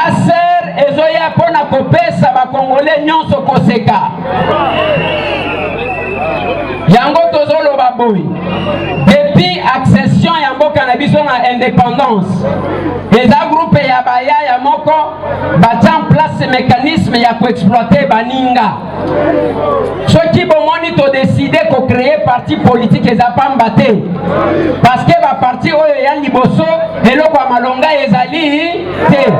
Aser ezoya pona kopesa ba Congolais nyonso koseka. Yango tozolo baboy. Depuis accession ya mboka na biso na indépendance. Eza groupe ya baya ya moko batya en place mécanisme ya ko exploiter baninga. Soki bomoni to décider ko créer parti politique eza pamba te. Parce que ba parti oyo ya liboso eloko ya malonga ezali te.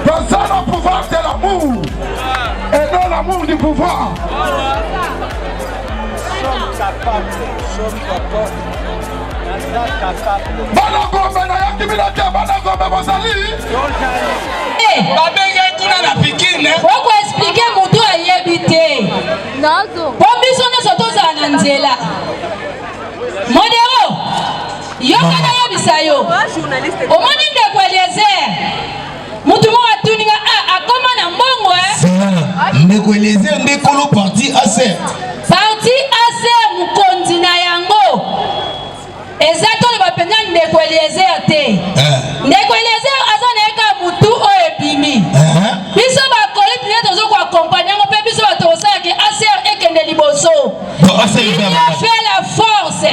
Dans le pouvoir de l'amour et non l'amour du pouvoir. Pourquoi expliquer Moutou à Yébité? Pombiso ne s'autos à Nanzela. Modéro, Yokana Yabisayo. Au monde de Kweliezer. Moutou a tenu à comment un bon ouais. Ne Kweliezer ne colo parti assez. Parti assez Mukondi na yango. Exactement le bapenya de Kweliezer te. De Kweliezer azana ka Moutou o epimi. Biso ba collègue net ozo ko accompagner on peut biso ba tosa ke assez ekende liboso. Il a fait la force.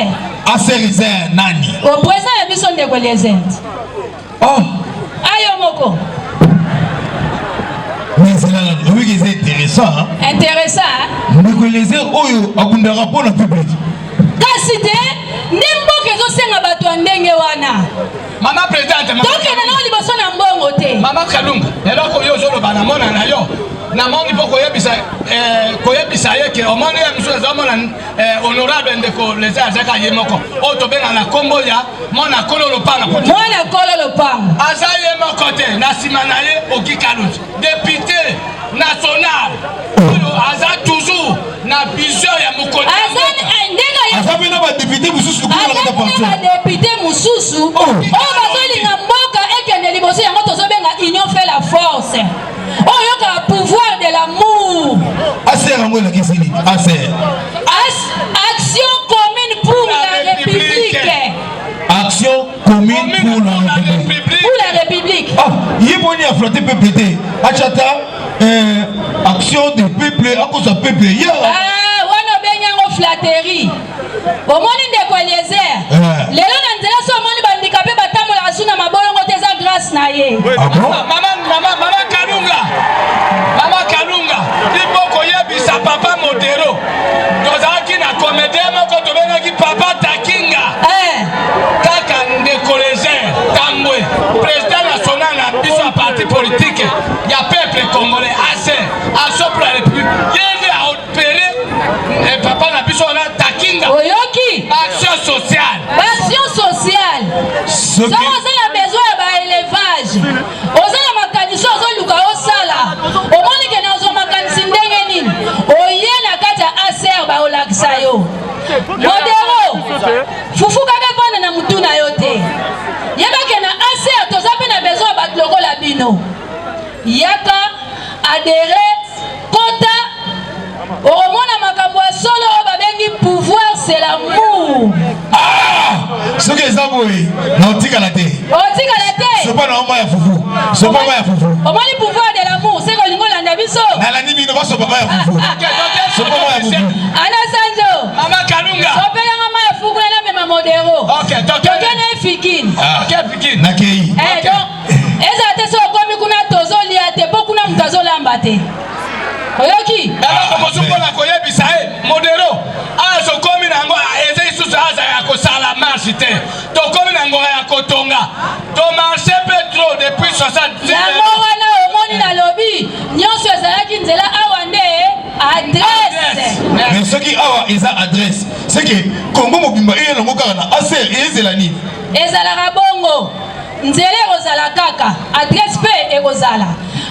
Assez nani. Au présent ya biso de Kweliezer. Oh. Ayo moko. Mais c'est intéressant. Intéressant. Mais Kweliezer oyo akundara pour le public. Kasite nimbo kezo senga bato ndenge wana. Mama présidente, donc na liboso na mbongo te. Mama Kalunga, eloko yo zolo bana mona na yo. Na moni poko koyebisa ye ke omoni ya miso za mona honorable ndeko les azaka yemoko. O to benga na kombo ya mona kolo lopanga poto. Mona kolo lopanga. Aza yemoko te na sima na ye Okikalunga. Député national. Aza toujours na vision ya mokoni. Azabina ba député mususu ko la parti. Ba député mususu. O bazolinga mboka ekende liboso yango tozobenga union fait la force. O yoka pouvoir de l'amour. Aser ngo la kisini. Aser. Action commune pour la République. Action commune pour la République. Pour la République. Ah, yeboni a flotter PPT. Achata action du peuple à cause du peuple. Ah, wana benyango flatterie. Omoni de Kweliezer. Lelo na nzela so omoni bandikape batamola asuna mabolongo teza grâce na ye. Mama Kalunga. Mama Kalunga. Iboko yebisa papa Modero. Dozaki na comédien moko tobenga ki papa Takinga. Kaka Ndekolezer Tambwe. Président national na biso parti politique. Ya peuple congolais assez. Asso pour la République. Yende a opéré et papa na biso na Takinga. Oyoki. Action sociale. Action sociale. Ça on a besoin de élevage. On a modero fufu kaka vana na mutu na yo te yebake na aser toza mpe na besoin bato lokola bino yaka adere kota okomona makambo ya solo oyo babengi pouvoir c'est l'amour. Soki eza boye na otikala te sopa na oma ya fufu sopa ma ya fufu omoni pouvoir de l'amour c'est kolingo landa biso nalandi bino basopa ma ya fufu sopa ma ya fufu ana sanjo Mama Kalunga sopelanga ma ya fufu na mema modero tokene efikini nakei donc eza te so okomi kuna tozolia te mpo kuna moto azolamba te oyoki okosukola koyebisa modero azokomi nango eza isusu aza ya kosala marche te tokomi nango ya kotonga tomarche mpe trop depuis 60 yango wana omoni nalobi nyonso ezalaki nzela awa nde adresse mais soki awa eza adresse seke kongo mobimba eyelango kaka na aser ezela nini ezalaka bongo nzela ekozala kaka adresse mpe ekozala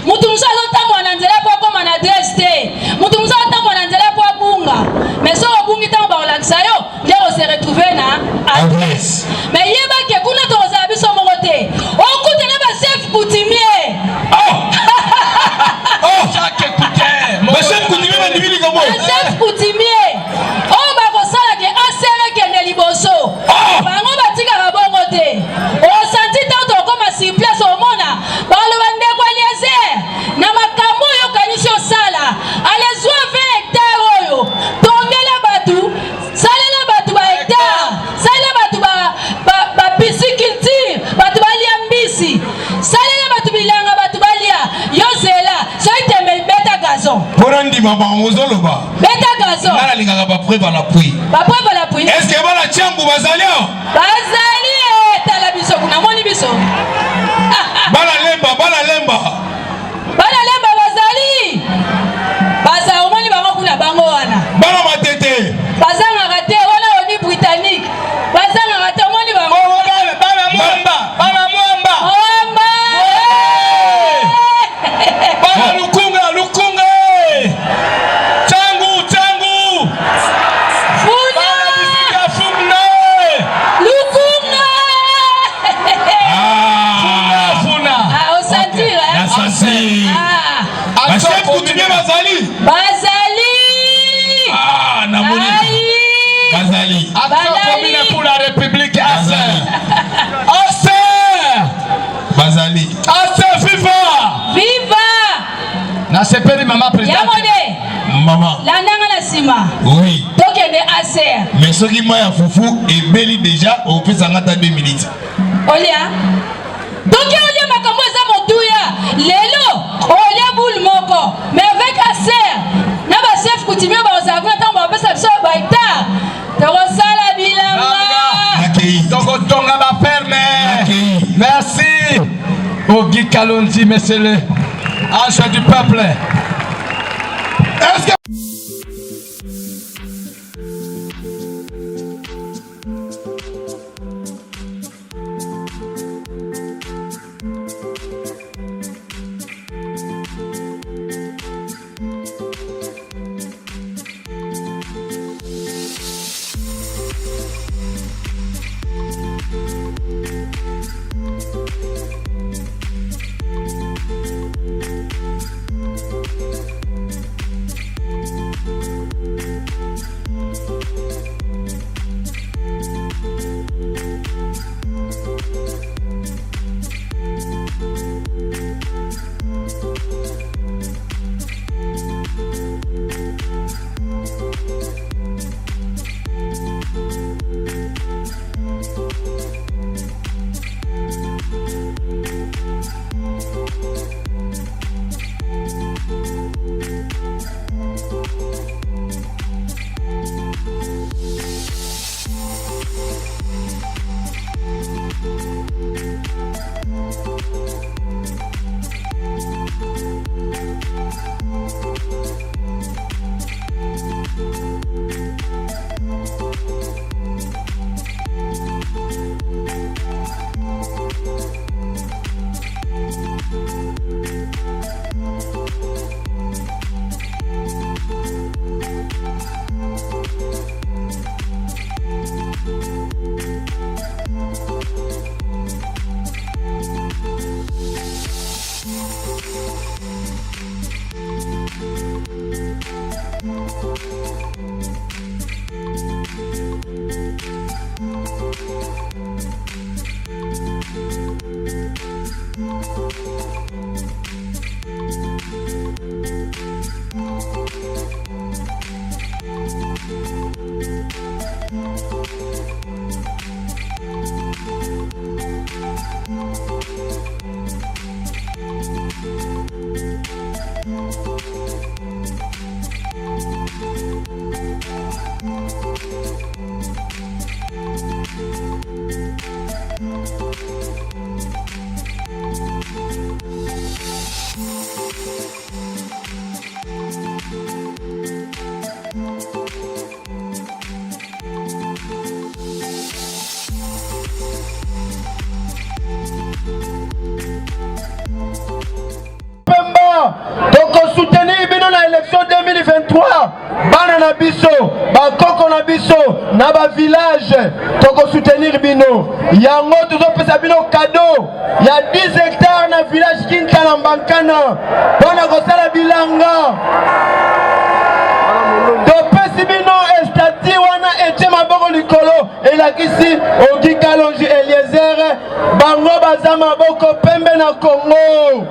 mutu mosu azotambola na nzela mpo akoma na adresse te mutu mosu azotambola na nzela mpo abunga mais soki obungi ntango bakolakisa yo nde ose retrouve na adresse mais yebake kuna tokozala biso moko te okute na bachef coutumier bachef coutumier oyo bakosalaka asere kende liboso bango batikaka bongo te osanti ntango tokoma sur place omona baloba ndeko aliaser na makambo oyo okanisi osala alezwa 20 hectare oyo tongela batu salela batu ba hectare salela batu ba pisciculture batu balia mbisi salela batu bilanga batu balia yozela soki tembe beta gazon mpona ndima bango ozoloba beta gazon nga nalingaka bapreuve na pui bapreuve la pui eske bana tiambu bazali awa bazali tala biso kuna moni biso bana lemba bazali baza omoni bango kuna bango wana bana matete bazangaka te wana oni britannique bazangaka te omoni bango bana mwamba bana lukunga changu funa lukunga osantire nasasi bachef coutumier bazali namoni bazali commune pour la République bazali viva nasepeli mama président yamode mama landanga na nsima oui tokende aser mais soki ma ya fufu ebeli déjà opesanga ta 2 minutes olia toki olia makambo eza motuya lelo olia boule moko mais avec aser na bachef coutumier bakozala kuna ntango bapesa biso bahectare tokosala bilanga tokotonga baferme merci Ogi Kalonji monsieur le ange du peuple. Est-ce que soutenir bino na élection 2023 bana na biso bakoko na biso na ba village toko soutenir bino yango tuzopesa bino cadeau ya 10 hectares na village Kintana Mbankana bana kosala bilanga topesi bino estati wana etie maboko likolo elakisi Ogi Kalonji Eliezer bango baza maboko pembe na Congo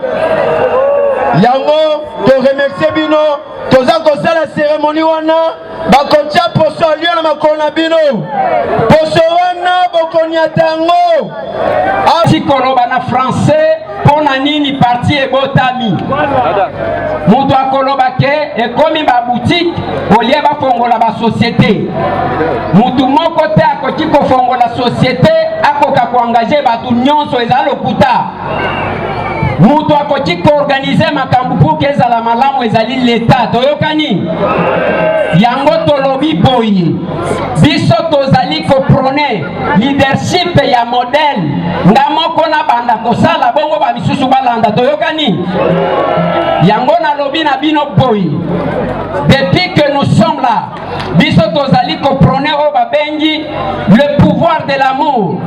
yango to remercier bino toza kosala cérémonie wana bakotia poso alio na makolo na bino poso wana bokoniata yango tikoloba na français pona nini parti ebotami mutu akoloba ke ekomi baboutique olie bafongola basociété mutu moko te akoki kofongola société akoka koengage bato nyonso eza lokuta mutu akoki koorganize makambo pour ke ezala malamu ezali leta toyokani yango tolobi boye biso tozali koprone leadership ya modèle nga moko na banda kosala bongo bamisusu balanda toyokani yango nalobi na bino boye depuis que nous sommes là biso tozali koprone oyo babengi le pouvoir de l'amour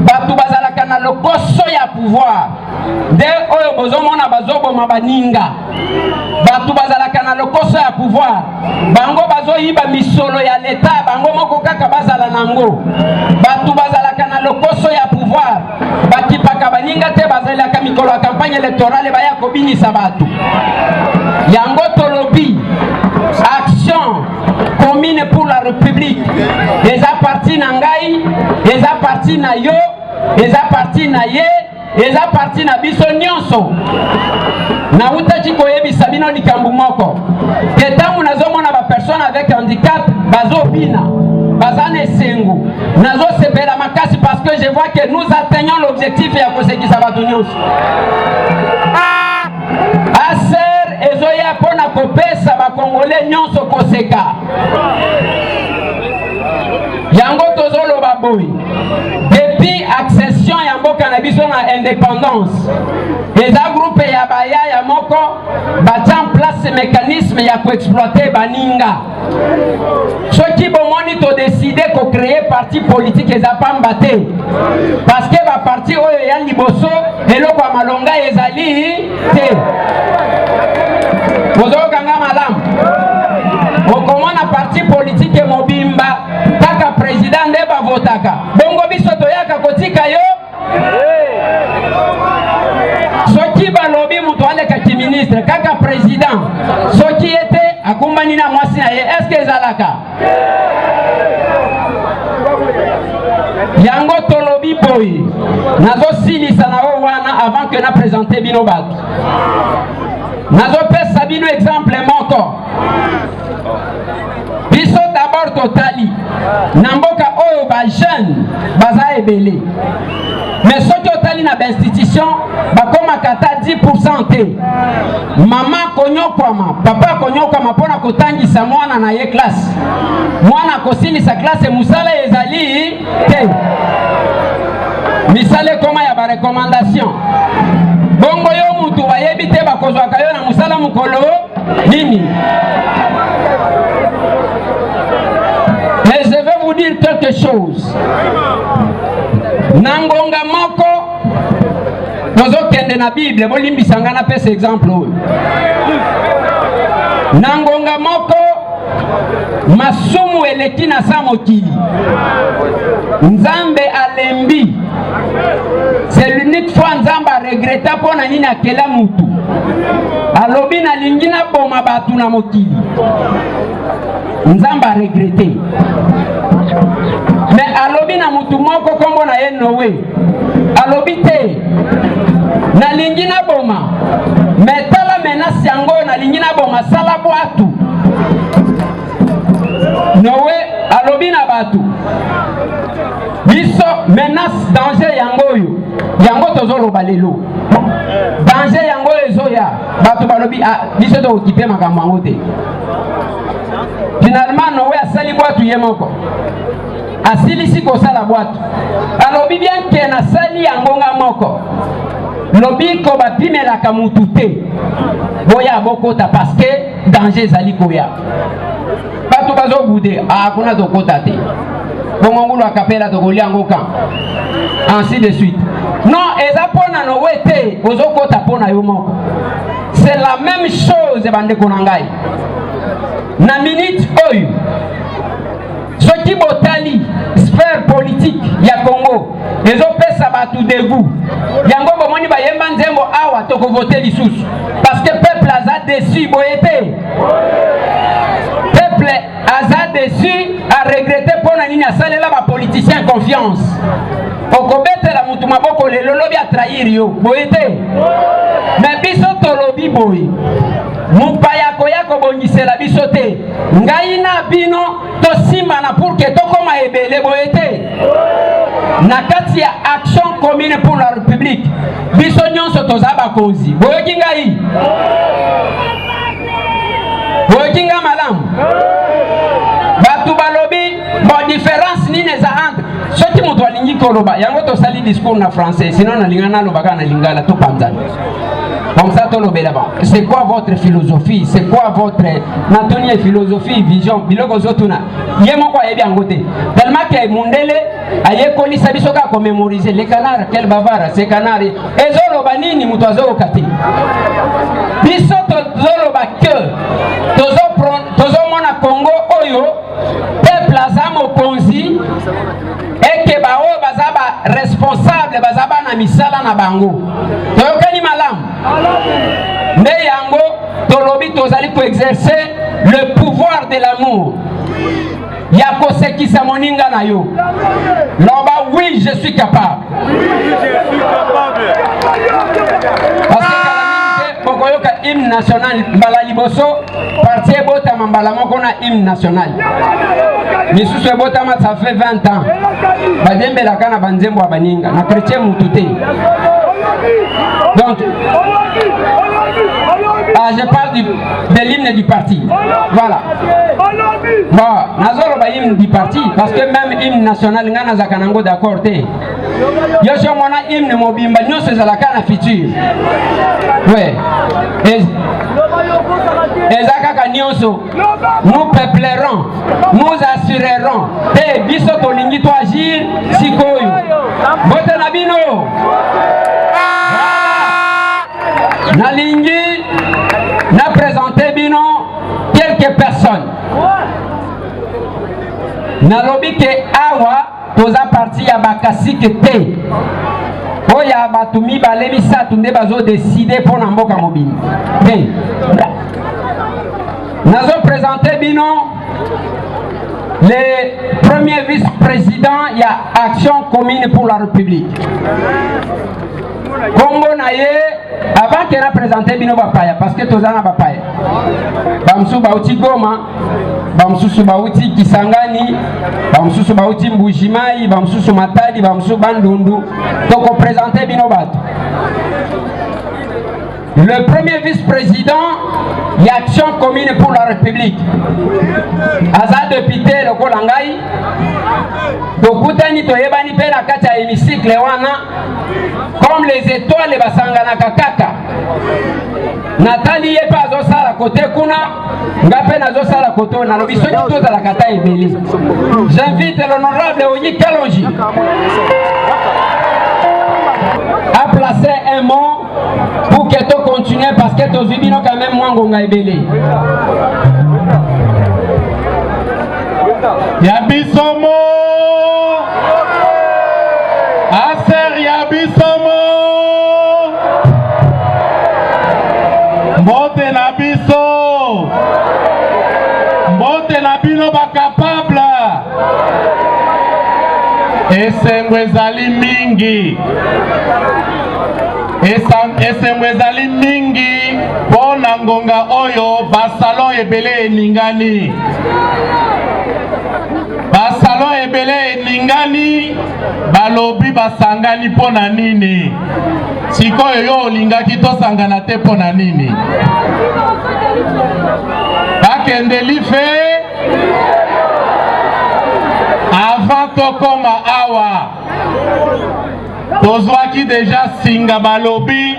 bato bazalaka na lokoso ya pouvoir nde oyo bozomona bazoboma baninga bato bazalaka na lokoso ya pouvoir bango bazoyiba misolo ya leta bango moko kaka bazala nango bato bazalaka na lokoso ya pouvoir bakipaka baninga te bazalaka mikolo ya campagne électorale baya kobinisa bato yango tolobi action commune pour la république eza parti na ngai eza parti na yo eza parti na ye eza parti na biso nyonso na utaki koyebisa bino likambo moko ke ntango nazomona bapersone avec handicap bazobina baza na esengo nazosepela makasi parce que je vois que nous atteignons l'objectif ya kosekisa bato nyonso aser ezoya mpona kopesa bakongole nyonso koseka yango tozoloba boye depuis accession ya mboka na biso na indépendance eza groupe ya bayaya moko batia en place mécanisme ya koexploite baninga soki bomoni todeside kocreye parti politique eza pamba te parce que baparti oyo ya liboso eloko ya malonga ezali te ozokanga malamu okomona parti politique mobimba kaka président nde bavotaka bongo biso toyaka kotika yo soki balobi mutu alekaki ministre kaka président soki ete akumbani na mwasi na ye eske ezalaka yango tolobi boye nazosilisa na o wana avant que na présente bino bato nazopesa bino exemple moko biso d'abord totali na mboka oyo bajeune baza ebele mais soki otali na bainstitution bakomaka ata 10% te mama konyokwama papa konyokwama mpona kotangisa mwana na ye classe mwana kosilisa classe musala ezali te misala ekoma ya barekomandation bongo yo mutu bayebi te bakozwaka yo na musala mokolo nini. Mais je vais vous dire quelque chose. Nangonga moko tozokende na Bible bolimbisanga na pesa exemple oyo. Nangonga moko masumu eleki na sa mokili. Nzambe alembi c'est l'unique fois nzamba regretta pona nini akela mutu alobi na lingina boma batu na mokili nzamba regrette mais alobi na mutu moko kombo na ye Noé alobi te na lingina boma mais tala menace yango na lingina boma sala bwatu Noé alobi na batu biso menace danger yango tozoloba lelo danger yango ezoya batu balobi biso to okipe makambo yango te finalement Noé asali bwatu ye moko asilisi kosala bwatu alobi bien ke nasali yango nga moko lobi ko bapimelaka mutu te boya bokota parce que danger ezali koya batu bazobude kuna tokota te bongo ngulu akapela tokolia yango kan ainsi de suite non eza pona Noé te ozokota pona yo moko c'est la même chose bandeko na ngai na minute oyo soki botali sphère politique ya Congo ezopesa batu debu yango bomoni bayemba nzembo awa tokovote lisusu parce que peuple aza déçu boyete peuple aza déçu a regretté pona nini asalela ba politicien confiance okobetela mutu maboko lelo lobi a trahir yo boyete mais biso tolobi boy mupaya koya kobongisela biso te ngai na bino tosimana pour que tokoma ebele boyete na kati ya action commune pour la république biso nyonso toza bakonzi boyoki ngai boyoki nga malamu batu balobi bon différence nini eza entre soki moto alingi koloba yango tosali discours na français sinon nalinga nalobaka na lingala topanzana comme ça c'est quoi votre philosophie, c'est quoi votre natoni philosophie, vision biloko zotuna yemo kwa yebi angote tellement que mundele aye kolisa biso ka commémoriser les canards quel bavard ces canards ezoloba nini mutu azokati biso tozoloba que tozomona Congo oyo peuple azamo konzi et que bao bazaba responsable bazaba na misala na bango toyokani malamu nde yango tolobi tozali ko exercer le pouvoir de l'amour ya kosekisa moninga na yo loba oui je suis capable parce que bokoyoka hymne national mbala liboso parti ebotama mbala moko na hymne national misusu ebotama ça fait 20 ans badembelaka na banzembo ya baninga na chrétien mutu te donc je parle de l'hymne du parti voilà bon nazoloba hymne du parti parce que même hymne national nga nazaka nango d'accord te yosho mona hymne mobimba nyonso ezalaka na futur ouais ezakaka nyonso nous peuplerons nous assurerons te biso tolingi to agir sikoyo bote na bino nalingi na présenter bino quelques personnes nalobi ke awa toza parti ya bakasike te oya batu mibale misatu nde bazodeside mpo na mboka mobili te nazo présenter bino le premier vice-président ya Action commune pour la République Kombo na ye avant que na présenter bino bapaya parce que tozana bapaya bamsu bauti Goma bamsusu bauti Kisangani bamsusu bauti Mbujimai bamsusu Matadi bamsusu Bandundu toko présenter bino bato le premier vice-président d'Action commune pour la République aza député lokola ngai tokutani toyebani pe na kati ya hémicycle wana comme les étoiles basanganaka kaka natali ye pa azosala kote kuna nga pe nazosala kote nalobi soki tozalaka ta ebele j'invite l'honorable Onyi Kalonji à placer un mot pour que tu continues parce que tu vis quand même moins ngonga ebele ya bisomo aser ya bisomo mbote na biso mbote na bino bakapable esengo ezali mingi esengo ezali mingi mpo na ngonga oyo basalon ebele eningani basalon ebele eningani balobi basangani mpo na nini sikoyo yo olingaki tosangana te mpo na nini bakende life avant tokoma awa tozwaki deja singa balobi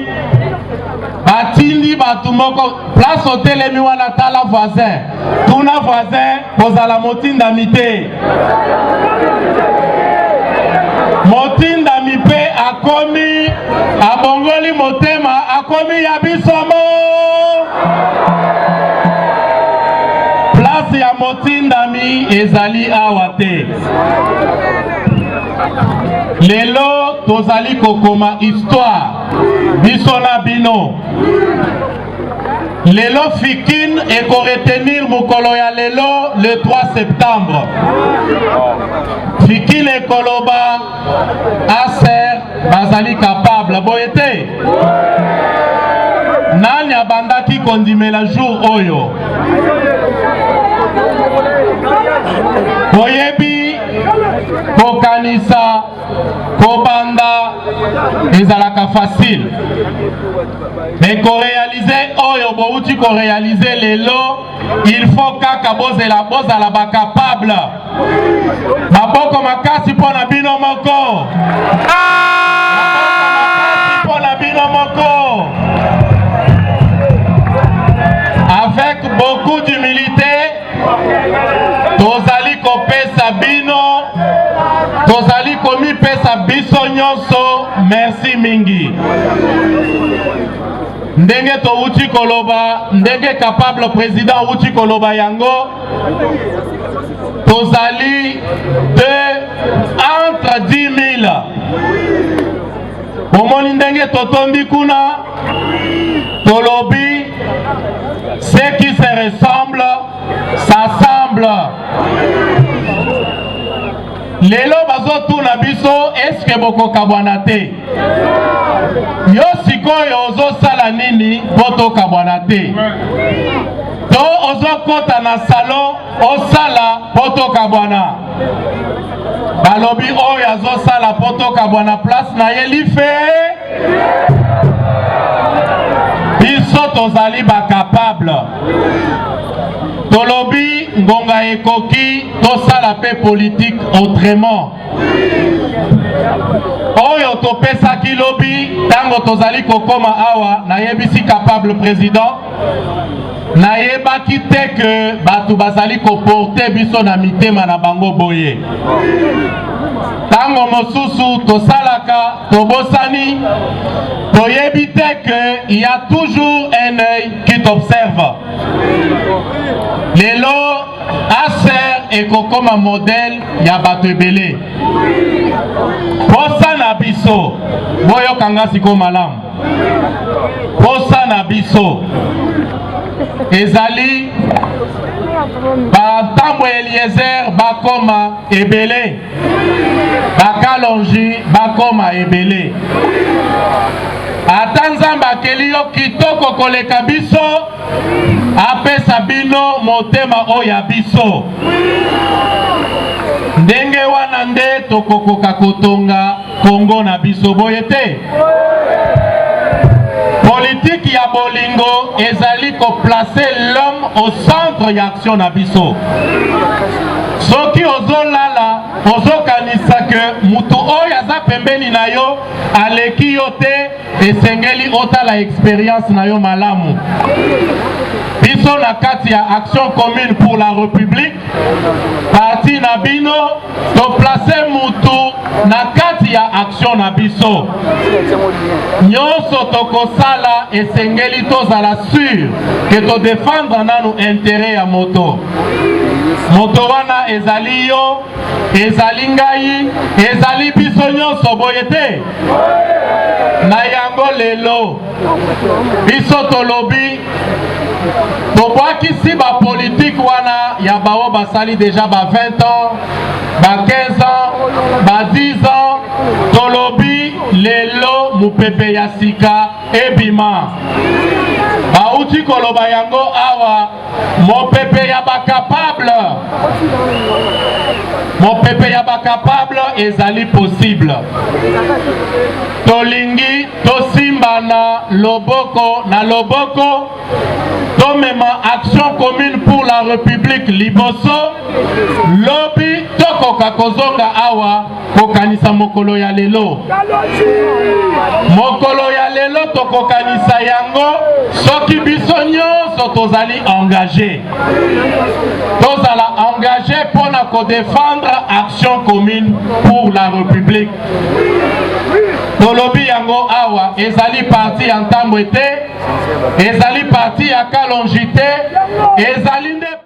batindi batu moko place otelemi wana tala voisin tuna voisin kozala motindami te motindami mpe akomi abongoli motema akomi ya bisomo place ya motindami ezali awa te lelo tozali kokoma histoire biso na bino lelo fikin ekoretenir mokolo ya lelo le 3 septembre fikin ekoloba aser bazali capable boye te nani abandaki kondimela jour oyo boyebi kokanisa kobanda ezalaka facile mais korealize oyo bouti korealize lelo il faut kaka bozala bakapable maboko makasi mpo na bino moko mpo na bino moko avec beaucoup d'humilité tozali kopesa bino tozali komipesa biso nyonso merci mingi ndenge touti koloba ndenge capable président uti koloba yango tozali entre 10 000 omoni ndenge totombi kuna tolobi ce qui se ressemble s'assemble lelo bazotuna biso eske bokokabwana te yo sikoyo ozosala nini po tokabwana te to ozokota na salon osala po tokabwana balobi oyo azosala po tokabwana place na ye life biso tozali bakapable tolobi ngonga ekoki tosala pe politique autrement oyo topesaki lobi tango tozali kokoma awa nayebisi capable président nayebaki te ke batu bazali koporte biso na mitema na bango boye tango mosusu tosalaka tobosani toyebi te que il y a toujours un œil qui t'observe lelo aser ekokoma modèle ya bato ebele posa na biso boyokanga siko malamu posa na biso ezali bantambo Eliezer bakoma ebele bakalongi bakoma ebele ata nzambe akeli yo kitoko koleka biso apesa bino motema oyo ya biso ndenge wana nde tokokoka kotonga Kongo na biso boye te politique ya bolingo ezali koplacer l'homme au centre ya action na biso soki ozolala ozokanisa ke mutu oyo aza pembeni na yo aleki yo te esengeli otala expérience na yo malamu biso na kati ya action commune pour la république parti na bino toplace mutu na kati ya action na biso nyonso tokosala esengeli tozala sûr ke todefendre nanu intérêt ya moto moto wana ezali yo, ezali ngai, ezali biso nyonso boye te. Na yango lelo biso tolobi tobwakisi ba politique wana ya bao basali déjà ba 20 ans, ba 15 ans, ba 10 ans. Tolobi lelo mupepe ya sika ebima. Bauti koloba yango awa mopepe ya ba capable. Mopepe ya ba capable ezali possible. Tolingi tosimba na loboko tomema action commune pour la République liboso lobi tokoka kozonga awa kokanisa mokolo ya lelo. Mokolo ya lelo tokokanisa yango soki biso nyonso tozali engagé. Tozala engagé pour na défendre action commune pour la République. Tolobi yango awa ezali parti en tambwete, ezali parti ya kalongité, ezali